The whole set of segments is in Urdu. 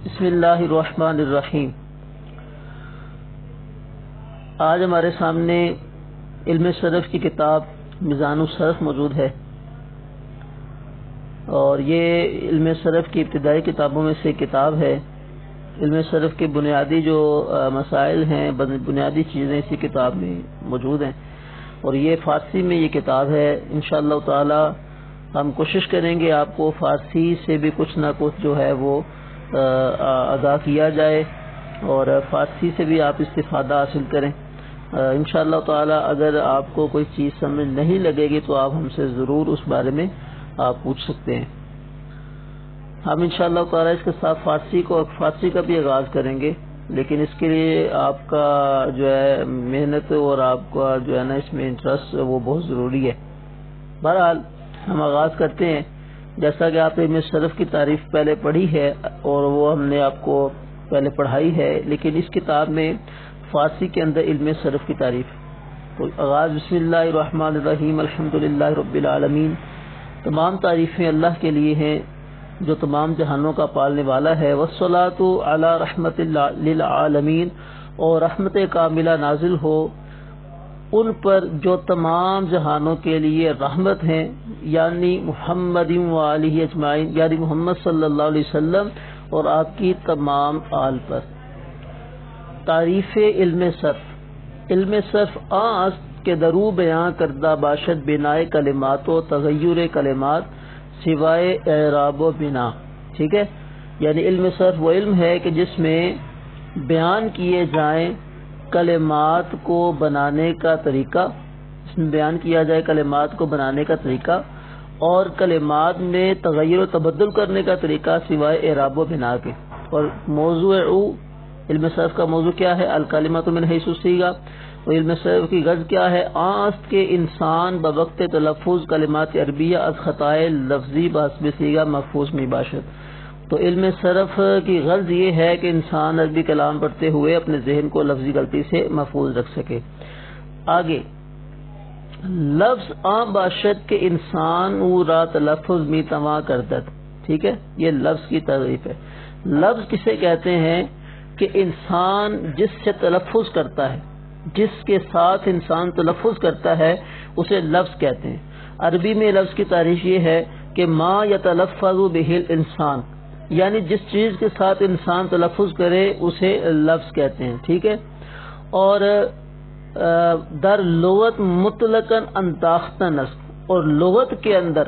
بسم اللہ الرحمن الرحیم۔ آج ہمارے سامنے علم صرف کی کتاب میزان الصرف موجود ہے، اور یہ علم صرف کی ابتدائی کتابوں میں سے کتاب ہے۔ علم صرف کے بنیادی جو مسائل ہیں، بنیادی چیزیں اسی کتاب میں موجود ہیں، اور یہ فارسی میں یہ کتاب ہے۔ انشاءاللہ تعالی ہم کوشش کریں گے آپ کو فارسی سے بھی کچھ نہ کچھ جو ہے وہ ادا کیا جائے، اور فارسی سے بھی آپ استفادہ حاصل کریں۔ انشاءاللہ تعالی اگر آپ کو کوئی چیز سمجھ نہیں لگے گی تو آپ ہم سے ضرور اس بارے میں آپ پوچھ سکتے ہیں۔ ہم انشاءاللہ تعالی اس کے ساتھ فارسی کا بھی آغاز کریں گے، لیکن اس کے لیے آپ کا جو ہے محنت اور آپ کا جو ہے نا اس میں انٹرسٹ وہ بہت ضروری ہے۔ بہرحال ہم آغاز کرتے ہیں۔ جیسا کہ آپ نے علم صرف کی تعریف پہلے پڑھی ہے اور وہ ہم نے آپ کو پہلے پڑھائی ہے، لیکن اس کتاب میں فارسی کے اندر علم صرف کی تعریف۔ تو آغاز بسم اللہ الرحمن الرحیم، الحمدللہ رب العالمین۔ تمام تعریفیں اللہ کے لیے ہیں جو تمام جہانوں کا پالنے والا ہے۔ والصلاۃ علی رحمت للعالمین، اور رحمت کاملہ نازل ہو ان پر جو تمام جہانوں کے لیے رحمت ہیں، یعنی محمد و آلہ اجمعین، یعنی محمد صلی اللہ علیہ وسلم اور آپ کی تمام آل پر۔ تعریف علم صرف۔ علم صرف آن کے درو بیان کردہ باشد بنائے کلمات و تغیر کلمات سوائے اعراب و بنا۔ ٹھیک ہے، یعنی علم صرف وہ علم ہے کہ جس میں بیان کیے جائیں کلمات کو بنانے کا طریقہ، اس میں بیان کیا جائے کلمات کو بنانے کا طریقہ، اور کلمات میں تغیر و تبدل کرنے کا طریقہ سوائے اعراب و بنا کے۔ اور موضوع علم صرف کا موضوع کیا ہے؟ الکلمۃ من حیث الصیغہ۔ اور علم صرف کی غرض کیا ہے؟ آست کے انسان بوقت تلفظ کلمات عربیہ از خطائے لفظی بحسب صیغہ محفوظ میں باشد۔ تو علم صرف کی غرض یہ ہے کہ انسان عربی کلام پڑھتے ہوئے اپنے ذہن کو لفظی غلطی سے محفوظ رکھ سکے۔ آگے لفظ عام باشد کے انسان او را تلفظ می تواں کردد۔ ٹھیک ہے، یہ لفظ کی تعریف ہے۔ لفظ کسے کہتے ہیں؟ کہ انسان جس سے تلفظ کرتا ہے، جس کے ساتھ انسان تلفظ کرتا ہے اسے لفظ کہتے ہیں۔ عربی میں لفظ کی تعریف یہ ہے کہ ما یتلفظ بہ الانسان، یعنی جس چیز کے ساتھ انسان تلفظ کرے اسے لفظ کہتے ہیں۔ ٹھیک ہے، اور در لغت مطلقاً انداختہ نصب، اور لغت کے اندر،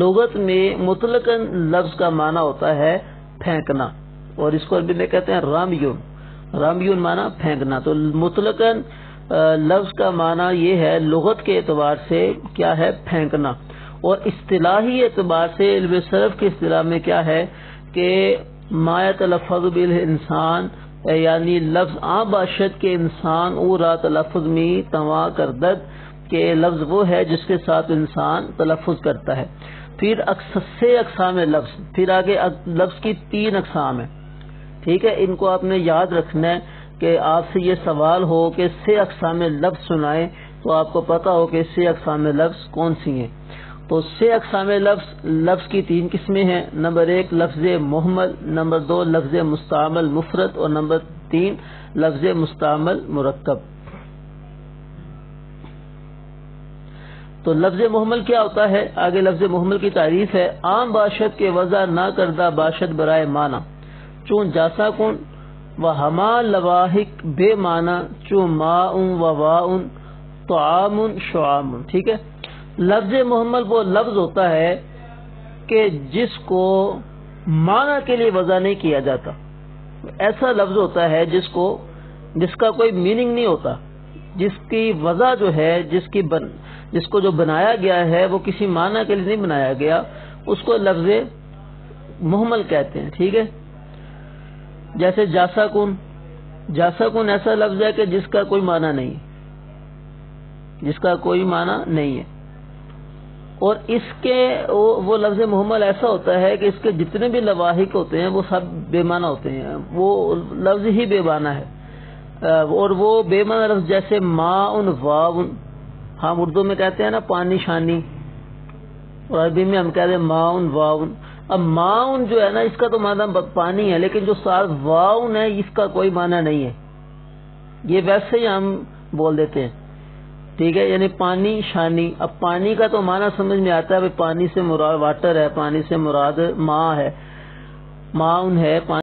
لغت میں مطلقاً لفظ کا معنی ہوتا ہے پھینکنا، اور اس کو عربی میں کہتے ہیں رامیون۔ رامیون معنی پھینکنا۔ تو مطلقاً لفظ کا معنی یہ ہے لغت کے اعتبار سے کیا ہے؟ پھینکنا۔ اور اصطلاحی اعتبار سے علم صرف کی اصطلاح میں کیا ہے کہ ما یتلفظ بالانسان، یعنی لفظ عام باشد کے انسان او را تلفظ می تواں کردد، کہ لفظ وہ ہے جس کے ساتھ انسان تلفظ کرتا ہے۔ پھر سے اقسام لفظ، پھر آگے لفظ کی 3 اقسام ہیں۔ ٹھیک ہے، ان کو آپ نے یاد رکھنا ہے کہ آپ سے یہ سوال ہو کہ سے اقسام لفظ سنائیں تو آپ کو پتا ہو کہ سے اقسام لفظ کون سی ہیں۔ تو سے اقسام لفظ کی 3 قسمیں ہیں۔ نمبر 1 لفظ محمل، نمبر 2 لفظ مستعمل مفرد، اور نمبر 3 لفظ مستعمل مرکب۔ تو لفظ محمل کیا ہوتا ہے؟ آگے لفظ محمل کی تعریف ہے۔ عام باشد کے وضع نہ کردہ باشد برائے معنی، چون جاسا کن و ہما لواحق بے معنی، چون ماء و واء طعام شعام۔ ٹھیک ہے، لفظ محمل وہ لفظ ہوتا ہے کہ جس کو معنی کے لیے وضع نہیں کیا جاتا۔ ایسا لفظ ہوتا ہے جس کا کوئی میننگ نہیں ہوتا، جس کی وضع جو ہے، جس کو جو بنایا گیا ہے وہ کسی معنی کے لیے نہیں بنایا گیا، اس کو لفظ محمل کہتے ہیں۔ ٹھیک ہے، جیسے جاسا کن۔ جاسا کن ایسا لفظ ہے کہ جس کا کوئی معنی نہیں، جس کا کوئی معنی نہیں ہے، اور اس کے وہ لفظ محمل ایسا ہوتا ہے کہ اس کے جتنے بھی لواحق ہوتے ہیں وہ سب بے معنی ہوتے ہیں، وہ لفظ ہی بے معنی ہے۔ اور وہ بے معنی لفظ جیسے ماء واو، ہم اردو میں کہتے ہیں نا پانی شانی، اور عربی میں ہم کہتے ہیں ماء واو۔ اب ماؤن جو ہے نا اس کا تو معنی پانی ہے، لیکن جو ساتھ واؤن ہے اس کا کوئی معنی نہیں ہے، یہ ویسے ہی ہم بول دیتے ہیں، ٹھیک ہے، یعنی پانی شانی۔ اب پانی کا تو معنی سمجھ میں آتا ہے، پانی سے مراد واٹر ہے، پانی سے مراد ماں ہے، ماؤن ہے،